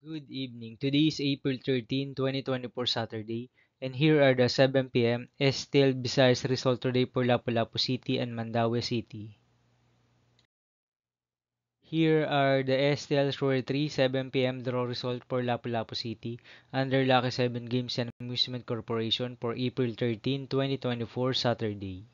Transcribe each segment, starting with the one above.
Good evening. Today is April 13, 2024 Saturday, and here are the 7 p.m. STL Visayas result today for Lapu-Lapu City and Mandaue City. Here are the STL Shore 3 7 p.m. draw result for Lapu-Lapu City under Lucky 7 Games and Amusement Corporation for April 13, 2024 Saturday.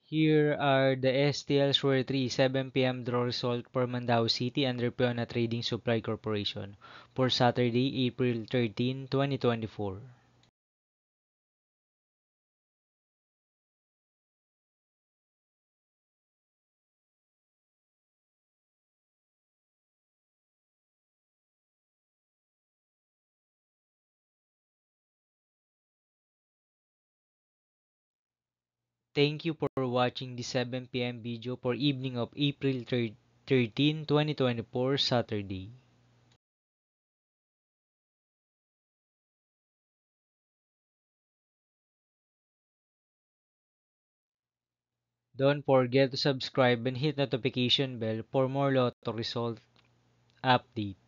Here are the STL Shore 3 7 p.m. draw result for Mandaue City under Peona Trading Supply Corporation for Saturday, April 13, 2024. Thank you for watching the 7 p.m. video for evening of April 13, 2024, Saturday. Don't forget to subscribe and hit notification bell for more lotto result update.